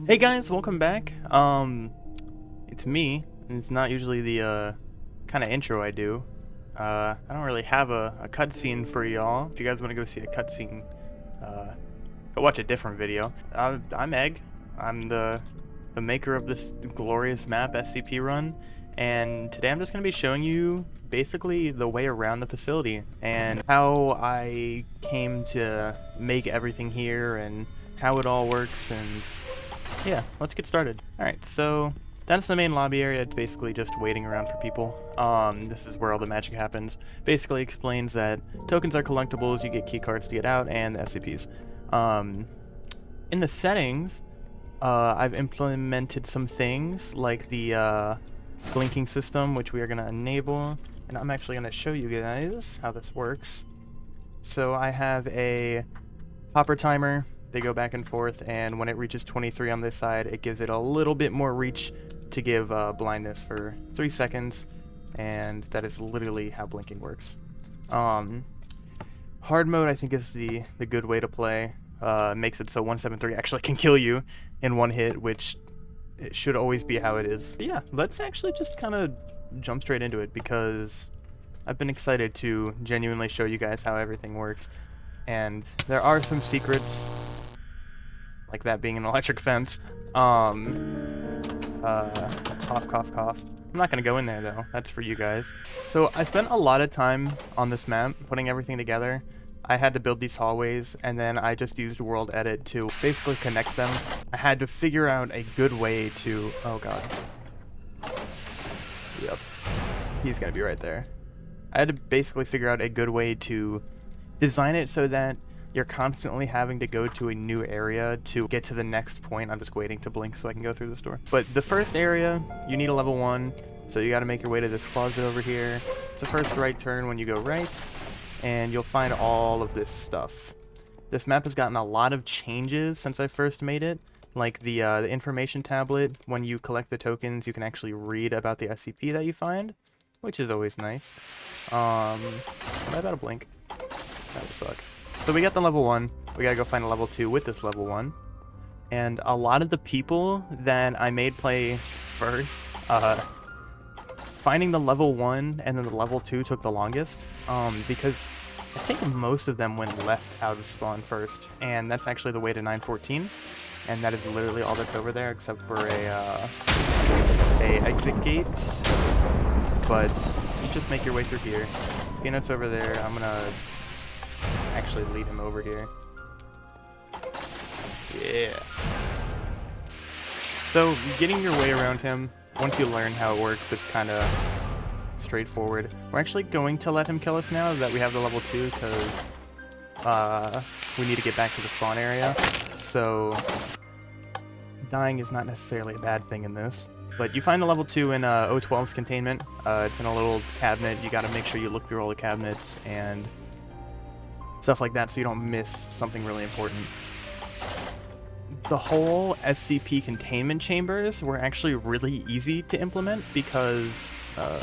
Hey guys, welcome back. It's me. And it's not usually the kind of intro I do. I don't really have a cutscene for y'all. If you guys want to go see a cutscene, go watch a different video. I'm Egg. I'm the maker of this glorious map, SCP Run, and today I'm just going to be showing you basically the way around the facility and how I came to make everything here and how it all works. And yeah, let's get started. Alright, so that's the main lobby area. It's basically just waiting around for people. This is where all the magic happens. Basically explains that tokens are collectibles, you get key cards to get out, and the SCPs. In the settings, I've implemented some things like the blinking system, which we are going to enable, and I'm actually going to show you guys how this works. So I have a hopper timer. They go back and forth, and when it reaches 23 on this side, it gives it a little bit more reach to give blindness for 3 seconds, and that is literally how blinking works. Hard mode, I think, is the good way to play. Makes it so 173 actually can kill you in one hit, which it should always be how it is. But yeah, let's actually just kind of jump straight into it, because I've been excited to genuinely show you guys how everything works. And there are some secrets, like that being an electric fence. Cough, cough, cough. I'm not gonna go in there though, that's for you guys. So I spent a lot of time on this map putting everything together. I had to build these hallways, and then I just used World Edit to basically connect them. I had to figure out a good way to... oh god. Yep. He's gonna be right there. I had to basically figure out a good way to design it so that you're constantly having to go to a new area to get to the next point. I'm just waiting to blink so I can go through this door. But the first area, you need a level 1, so you gotta make your way to this closet over here. It's the first right turn when you go right, and you'll find all of this stuff. This map has gotten a lot of changes since I first made it. Like the information tablet, when you collect the tokens, you can actually read about the SCP that you find, which is always nice. Am I about to blink? That would suck. So we got the level 1, we gotta go find a level 2 with this level 1, and a lot of the people that I made play first, finding the level 1 and then the level 2 took the longest, because I think most of them went left out of spawn first, and that's actually the way to 914, and that is literally all that's over there except for a exit gate, but you just make your way through here. Peanut's over there. I'm gonna actually lead him over here. Yeah. So getting your way around him, once you learn how it works, it's kind of straightforward. We're actually going to let him kill us now that we have the level 2, because we need to get back to the spawn area. So dying is not necessarily a bad thing in this. But you find the level 2 in O12's containment. It's in a little cabinet. You got to make sure you look through all the cabinets and stuff like that so you don't miss something really important. The whole SCP containment chambers were actually really easy to implement because the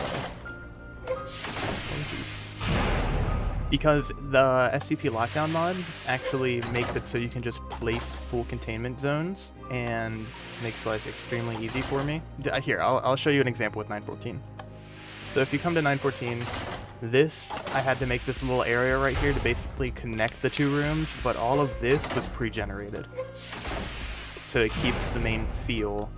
SCP lockdown mod actually makes it so you can just place full containment zones, and makes life extremely easy for me. Here, I'll show you an example with 914. So if you come to 914, I had to make this little area right here to basically connect the 2 rooms, but all of this was pre-generated. So it keeps the main feel,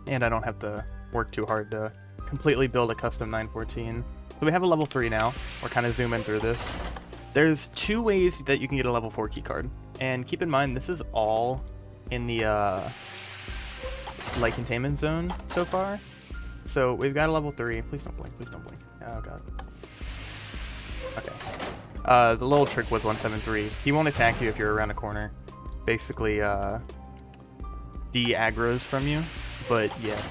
and I don't have to work too hard to completely build a custom 914. So we have a level 3 now. We're kind of zooming through this. There's 2 ways that you can get a level 4 keycard, and keep in mind this is all in the light containment zone so far. So we've got a level 3. Please don't blink. Please don't blink. Oh god. Okay. The little trick with 173, he won't attack you if you're around a corner. Basically, de-aggroes from you. But yeah.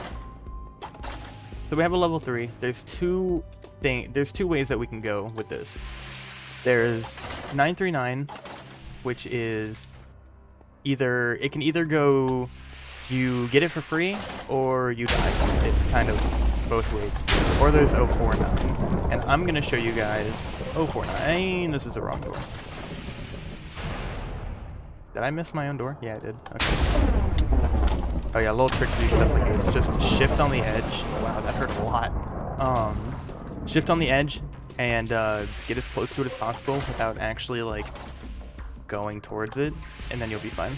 So we have a level 3. There's two ways that we can go with this. There's 939, which is it can either go you get it for free or you die. It's kind of both ways. Or there's 049. And I'm gonna show you guys 049. This is the wrong door. Did I miss my own door? Yeah, I did. Okay. Oh yeah, a little trick to these tests like this. Just shift on the edge. Wow, that hurt a lot. Shift on the edge and get as close to it as possible without actually like going towards it, and then you'll be fine.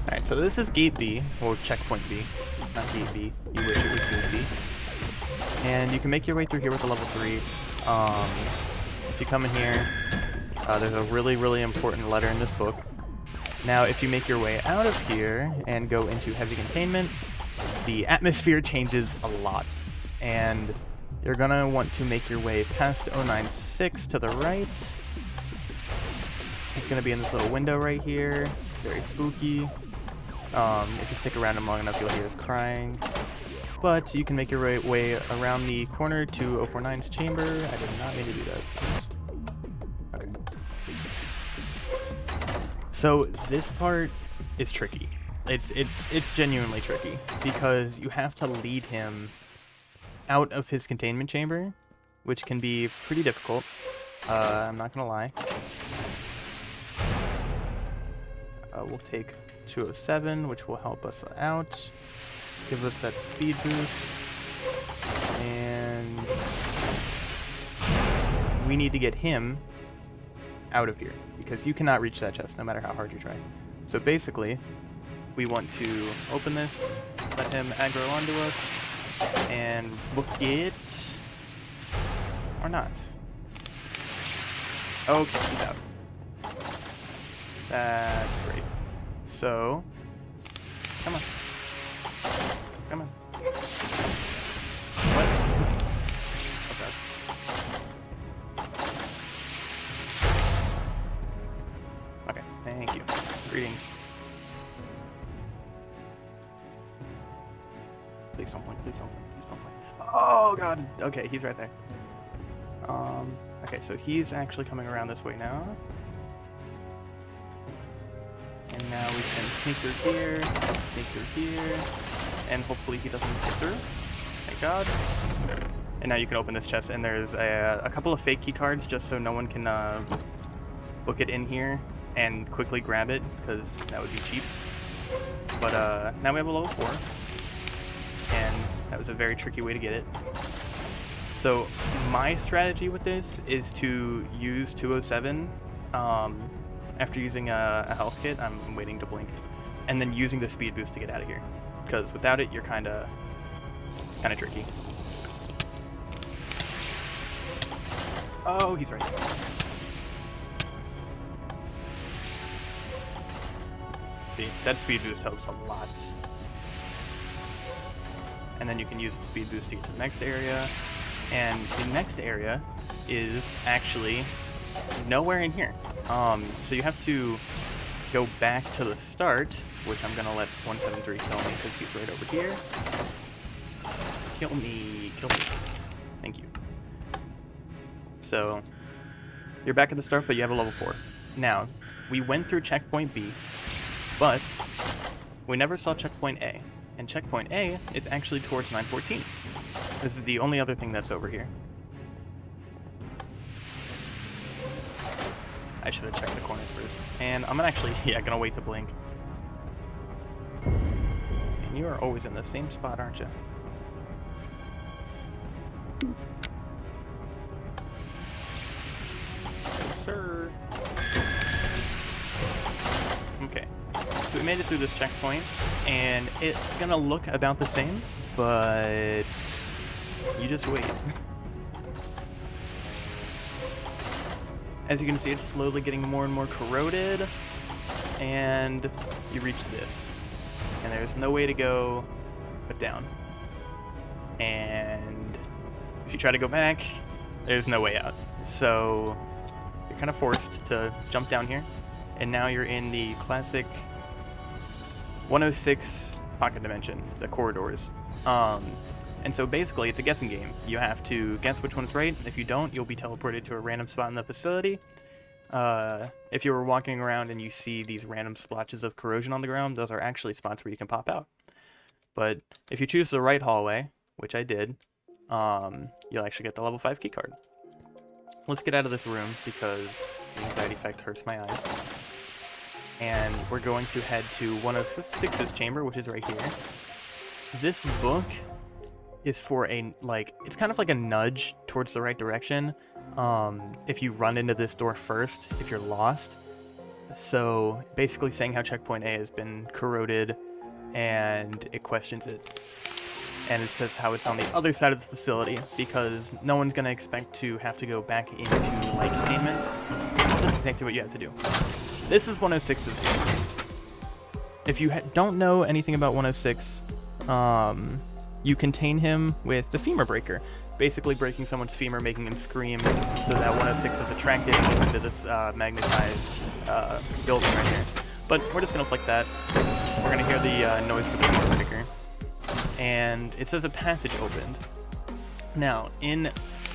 Alright, so this is gate B, or checkpoint B. Not gate B. You wish it was gate B. And you can make your way through here with a level 3. If you come in here, there's a really, really important letter in this book. Now, if you make your way out of here and go into heavy containment, the atmosphere changes a lot. And you're gonna want to make your way past 096 to the right. He's gonna be in this little window right here. Very spooky. If you stick around him long enough, you'll hear his crying. But you can make your way around the corner to 049's chamber. I did not mean to do that. Okay. So this part is tricky. It's genuinely tricky because you have to lead him out of his containment chamber, which can be pretty difficult. I'm not gonna lie. We'll take 207, which will help us out. Give us that speed boost. And we need to get him out of here because you cannot reach that chest no matter how hard you try. So basically, we want to open this, let him aggro onto us, and book it. Or not. Okay, he's out. That's great. So, come on. Come on. What? Okay. Okay, thank you. Greetings. Please don't blink, please don't blink, please don't blink. Oh god! Okay, he's right there. Okay, so he's actually coming around this way now. And now we can sneak through here, and hopefully he doesn't get through. Thank God. And now you can open this chest, and there's a couple of fake key cards just so no one can book it in here and quickly grab it, because that would be cheap. But now we have a level 4, and that was a very tricky way to get it. So my strategy with this is to use 207 after using a health kit. I'm waiting to blink, and then using the speed boost to get out of here, because without it you're kind of tricky. Oh, he's right there. See, that speed boost helps a lot. And then you can use the speed boost to get to the next area. And the next area is actually nowhere in here. So you have to go back to the start, which I'm gonna let 173 kill me because he's right over here. Kill me, kill me. Thank you. So you're back at the start, but you have a level 4. Now, we went through checkpoint B, but we never saw checkpoint A. And checkpoint A is actually towards 914. This is the only other thing that's over here. I should have checked the corners first. And I'm gonna wait to blink. And you are always in the same spot, aren't you? Yes, sir. Okay. So we made it through this checkpoint, and it's gonna look about the same, but you just wait. As you can see, it's slowly getting more and more corroded, and you reach this. And there's no way to go but down. And if you try to go back, there's no way out. So you're kind of forced to jump down here, and now you're in the classic 106 pocket dimension, the corridors. And so basically it's a guessing game. You have to guess which one's right. If you don't, you'll be teleported to a random spot in the facility. If you were walking around and you see these random splotches of corrosion on the ground, those are actually spots where you can pop out. But if you choose the right hallway, which I did, you'll actually get the level 5 key card. let's get out of this room because the anxiety effect hurts my eyes. And we're going to head to 106's chamber, which is right here. This book is for it's kind of like a nudge towards the right direction. If you run into this door first, if you're lost. So basically saying how checkpoint A has been corroded, and it questions it. And it says how it's on the other side of the facility, because no one's going to expect to have to go back into, containment. That's exactly what you have to do. This is 106's room. If you don't know anything about 106, you contain him with the femur breaker. Basically breaking someone's femur, making him scream, so that 106 is attracted and gets into this magnetized building right here. But we're just going to flick that. We're going to hear the noise for the femur breaker. And it says a passage opened. Now, in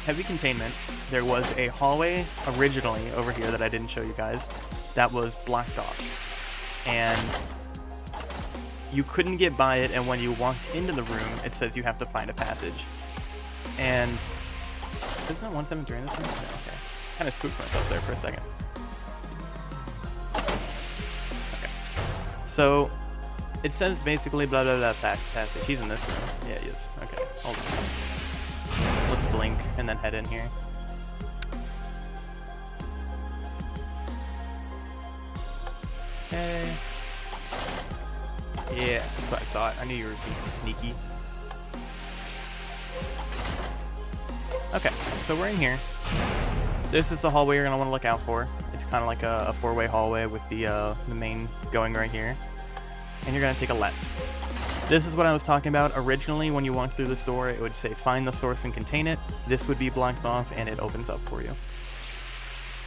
heavy containment, there was a hallway originally over here that I didn't show you guys that was blocked off. And you couldn't get by it, and when you walked into the room, it says you have to find a passage. And isn't it 173 in this one? No, okay. Kind of spooked myself there for a second. Okay. So it says basically blah blah blah passage. He's in this room. Yeah, he is. Okay, hold on. Let's blink and then head in here. Okay. Yeah, that's what I thought. I knew you were being sneaky. Okay, so we're in here. This is the hallway you're going to want to look out for. It's kind of like a four-way hallway with the main going right here. And you're going to take a left. This is what I was talking about. Originally, when you walked through this door, it would say find the source and contain it. This would be blocked off, and it opens up for you.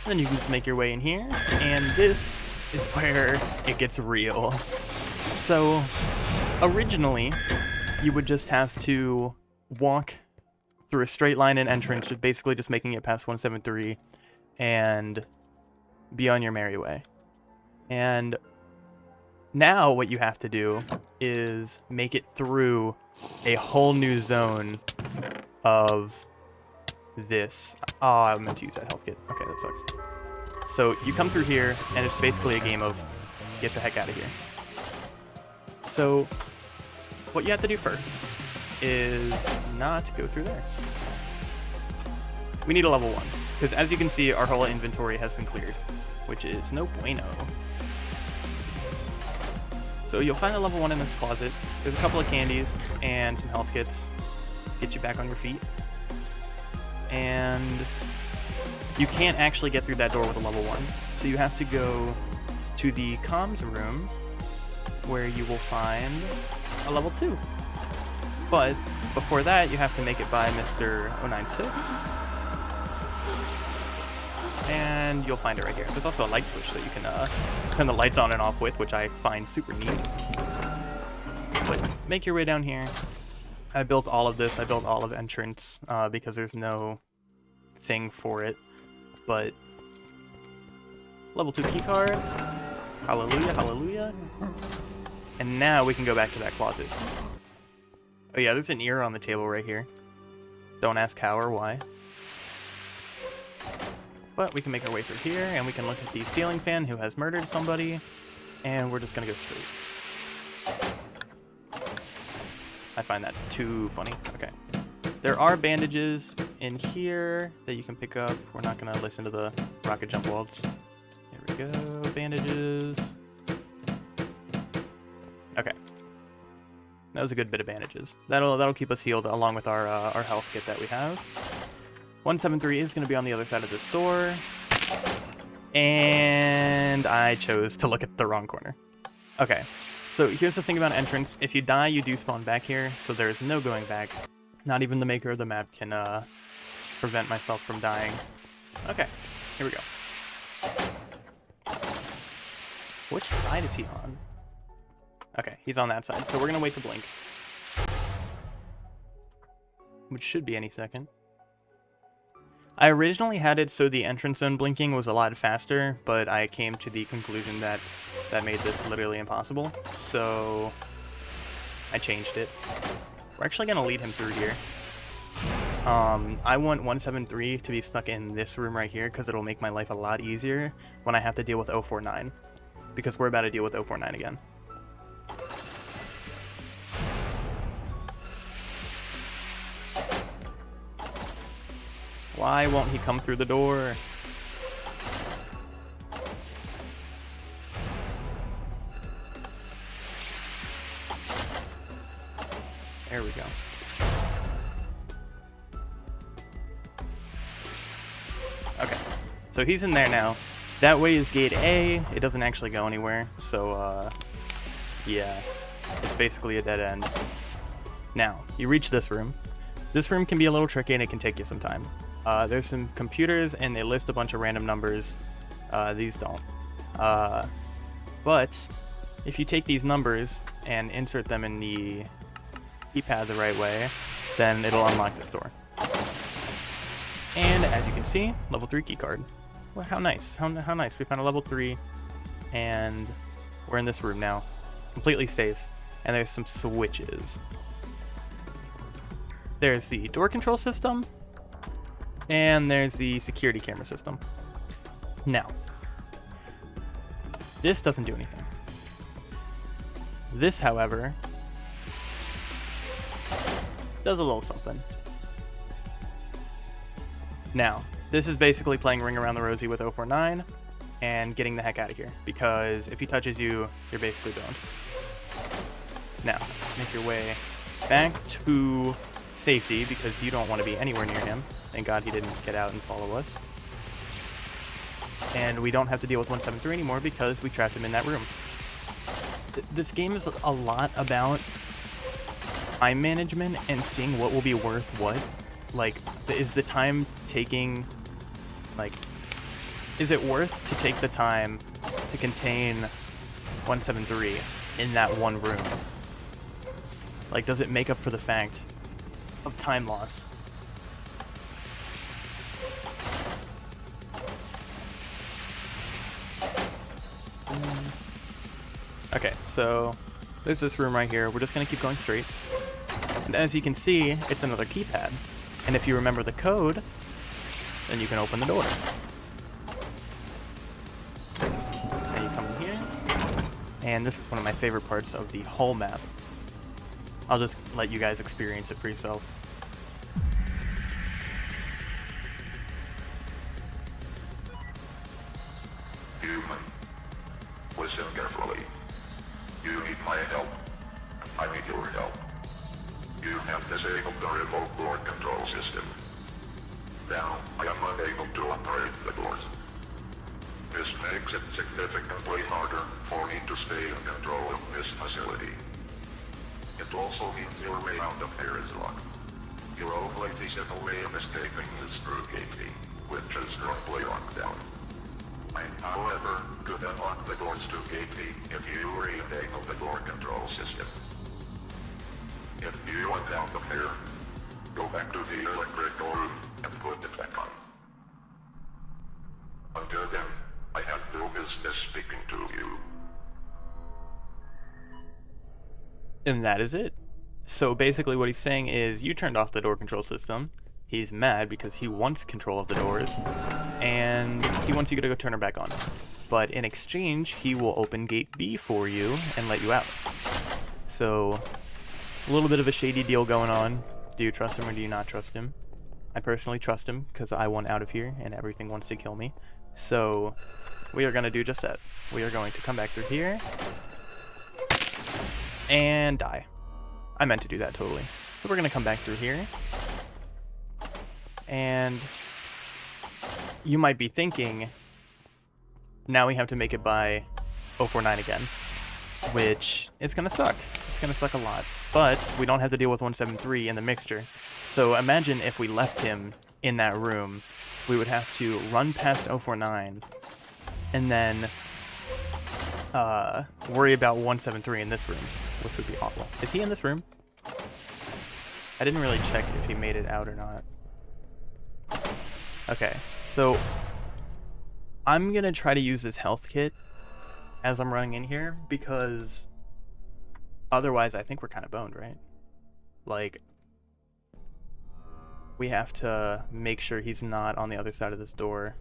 Then you can just make your way in here, and this is where it gets real. So, originally, you would just have to walk through a straight line and entrance, just basically just making it past 173, and be on your merry way. And now what you have to do is make it through a whole new zone of this. Oh, I meant to use that health kit. Okay, that sucks. So you come through here, and it's basically a game of get the heck out of here. So what you have to do first is not go through there. We need a level 1, because as you can see, our whole inventory has been cleared, which is no bueno. So you'll find the level 1 in this closet. There's a couple of candies and some health kits. Get you back on your feet. And you can't actually get through that door with a level 1. So you have to go to the comms room, where you will find a level 2. But before that, you have to make it by Mr. 096. And you'll find it right here. There's also a light switch that you can turn the lights on and off with, which I find super neat. But make your way down here. I built all of this. I built all of entrance because there's no thing for it. But level 2 keycard. Hallelujah, hallelujah. And now we can go back to that closet. Oh yeah, there's an ear on the table right here. Don't ask how or why. But we can make our way through here, and we can look at the ceiling fan who has murdered somebody, and we're just gonna go straight. I find that too funny. Okay. There are bandages in here that you can pick up. We're not gonna listen to the rocket jump waltz. Here we go, bandages. Okay. That was a good bit of bandages. That'll keep us healed along with our health kit that we have. 173 is going to be on the other side of this door. And I chose to look at the wrong corner. Okay, so here's the thing about entrance. If you die, you do spawn back here, so there is no going back. Not even the maker of the map can prevent myself from dying. Okay, here we go. Which side is he on? Okay, he's on that side, so we're going to wait to blink. Which should be any second. I originally had it so the entrance zone blinking was a lot faster, but I came to the conclusion that that made this literally impossible, so I changed it. We're actually going to lead him through here. I want 173 to be stuck in this room right here because it'll make my life a lot easier when I have to deal with 049. Because we're about to deal with 049 again. Why won't he come through the door? There we go. Okay, so he's in there now. That way is gate A. It doesn't actually go anywhere, so yeah, it's basically a dead end. Now, you reach this room. This room can be a little tricky and it can take you some time. There's some computers and they list a bunch of random numbers. These don't. But if you take these numbers and insert them in the keypad the right way, then it'll unlock this door. And as you can see, level 3 keycard. Well, how nice. How nice. We found a level 3 and we're in this room now. Completely safe. And there's some switches. There's the door control system. And there's the security camera system. Now, this doesn't do anything. This, however, does a little something. Now, this is basically playing Ring Around the Rosie with 049 and getting the heck out of here, because if he touches you, you're basically boned. Now, make your way back to safety, because you don't want to be anywhere near him. Thank God he didn't get out and follow us. And we don't have to deal with 173 anymore because we trapped him in that room. This game is a lot about time management and seeing what will be worth what. Like, is the time taking, like, is it worth to take the time to contain 173 in that one room? Like, does it make up for the fact of time loss? Okay, so there's this room right here. We're just going to keep going straight. And as you can see, it's another keypad. And if you remember the code, then you can open the door. And you come in here. And this is one of my favorite parts of the whole map. I'll just let you guys experience it for yourself. Human, listen carefully. You need my help. I need your help. You have disabled the remote door control system. Now, I am unable to operate the doors. This makes it significantly harder for me to stay in control of this facility. It also means your way out of here is locked. Your only feasible way of escaping is through gate B, which is currently locked down. I, however, could unlock the doors to gate B if you re-enable the door control system. If you want out of here, go back to the electrical room and put it back on. Until then, I have no business speaking to you. And that is it. So basically what he's saying is, you turned off the door control system. He's mad because he wants control of the doors, and he wants you to go turn her back on. But in exchange, he will open gate B for you and let you out. So it's a little bit of a shady deal going on. Do you trust him or do you not trust him? I personally trust him because I want out of here and everything wants to kill me. So we are going to do just that. We are going to come back through here and die. I meant to do that totally. So we're going to come back through here. And you might be thinking, now we have to make it by 049 again, which is going to suck. It's going to suck a lot. But we don't have to deal with 173 in the mixture. So imagine if we left him in that room, we would have to run past 049 and then worry about 173 in this room, which would be awful. Is he in this room? I didn't really check if he made it out or not. Okay, so I'm gonna try to use this health kit as I'm running in here, because otherwise I think we're kind of boned, right? Like, we have to make sure he's not on the other side of this door.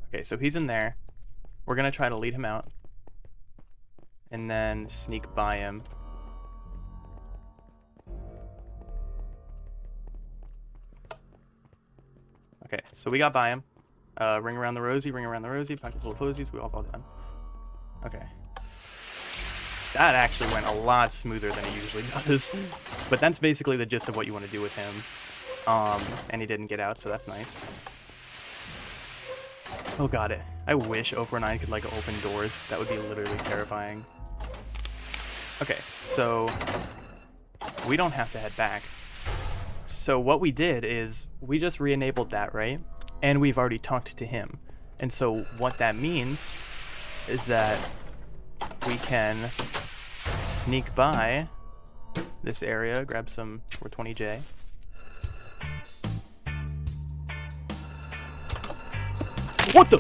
Okay, so he's in there. We're gonna try to lead him out and then sneak by him. Okay, so we got by him. Ring around the rosy, pocket full of posies, we all fall down. Okay. That actually went a lot smoother than it usually does. But that's basically the gist of what you want to do with him. And he didn't get out, so that's nice. Oh god, I wish 049 could, like, open doors. That would be literally terrifying. Okay, so we don't have to head back. So what we did is we just re-enabled that, right? And we've already talked to him. And so what that means is that we can sneak by this area, grab some 420J. What the?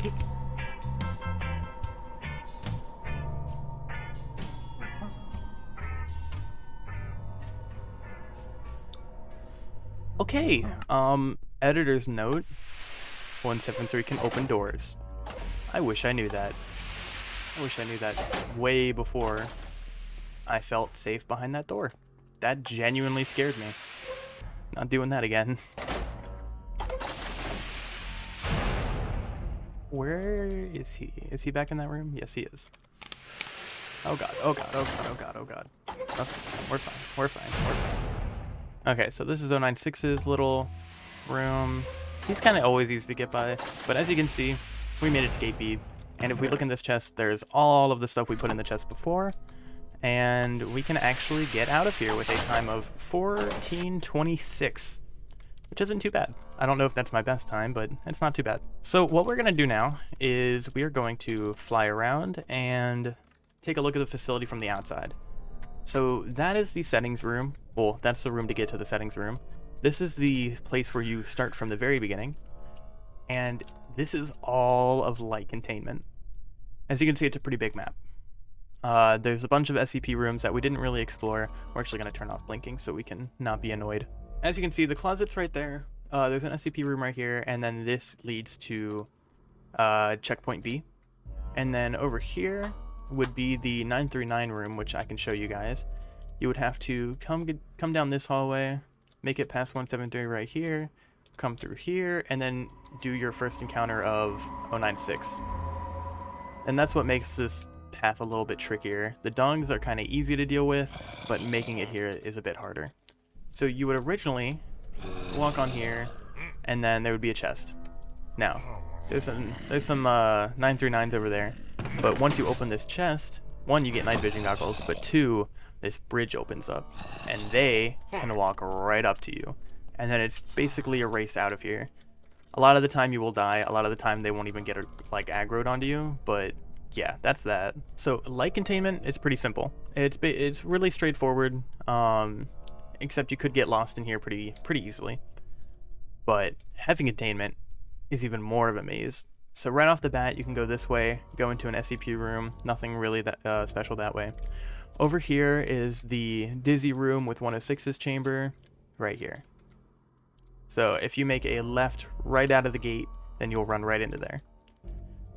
Okay, editor's note, 173 can open doors. I wish I knew that. I wish I knew that way before I felt safe behind that door. That genuinely scared me. Not doing that again. Where is he? Is he back in that room? Yes, he is. Oh god, oh god, oh god, oh god, oh god. Okay, we're fine, we're fine, we're fine. Okay, so this is 096's little room. He's kind of always easy to get by, but as you can see, we made it to gate B. And if we look in this chest, there's all of the stuff we put in the chest before, and we can actually get out of here with a time of 14:26, which isn't too bad. I don't know if that's my best time, but it's not too bad. So what we're gonna do now is we are going to fly around and take a look at the facility from the outside. So that is the settings room. Well, that's the room to get to the settings room. This is the place where you start from the very beginning. And this is all of light containment. As you can see, it's a pretty big map. There's a bunch of SCP rooms that we didn't really explore. We're actually going to turn off blinking so we can not be annoyed. As you can see, the closet's right there. There's an SCP room right here, and then this leads to checkpoint B. And then over here would be the 939 room, which I can show you guys. You would have to come down this hallway, make it past 173 right here, come through here, and then do your first encounter of 096. And that's what makes this path a little bit trickier. The dongs are kind of easy to deal with, but making it here is a bit harder. So you would originally walk on here, and then there would be a chest. Now, there's some 939s over there, but once you open this chest, one, you get night vision goggles, but two, this bridge opens up, and they can walk right up to you. And then it's basically a race out of here. A lot of the time you will die, a lot of the time they won't even get like aggroed onto you, but yeah, that's that. So light containment is pretty simple. It's really straightforward, except you could get lost in here pretty easily. But heavy containment is even more of a maze. So right off the bat, you can go this way, go into an SCP room, nothing really that special that way. Over here is the Dizzy room with 106's chamber, right here. So if you make a left right out of the gate, then you'll run right into there.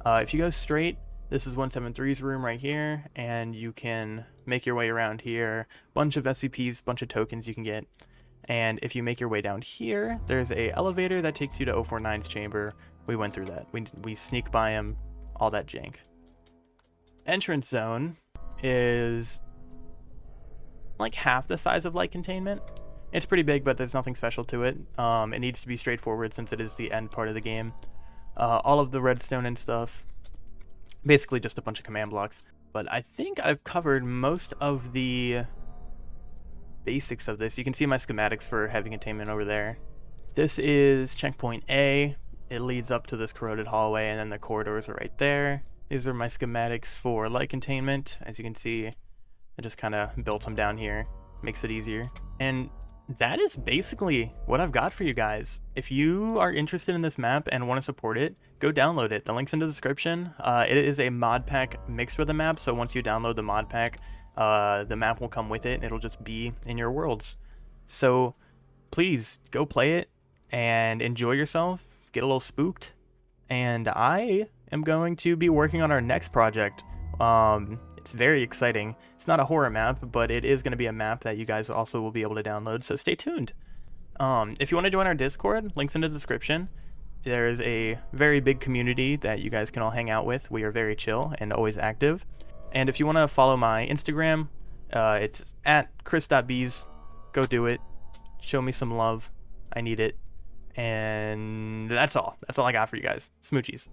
If you go straight, this is 173's room right here, and you can make your way around here. Bunch of SCPs, bunch of tokens you can get. And if you make your way down here, there's a elevator that takes you to 049's chamber. We went through that. We sneak by him, all that jank. Entrance zone is like half the size of light containment. It's pretty big, but there's nothing special to it. It needs to be straightforward since it is the end part of the game. All of the redstone and stuff, basically just a bunch of command blocks. But I think I've covered most of the basics of this. You can see my schematics for heavy containment over there. This is checkpoint A. It leads up to this corroded hallway, and then the corridors are right there. These are my schematics for light containment. As you can see, I just kind of built them down here. Makes it easier. And that is basically what I've got for you guys. If you are interested in this map and want to support it, go download it. The link's in the description. It is a mod pack mixed with the map, so once you download the mod pack, the map will come with it, and it'll just be in your worlds. So please go play it and enjoy yourself, get a little spooked, and I am going to be working on our next project. It's very exciting. It's not a horror map, but it is going to be a map that you guys also will be able to download, so stay tuned. If you want to join our Discord, links in the description. There is a very big community that you guys can all hang out with. We are very chill and always active. And if you want to follow my Instagram, it's at chris.bees. Go do it. Show me some love. I need it. And that's all. That's all I got for you guys. Smoochies.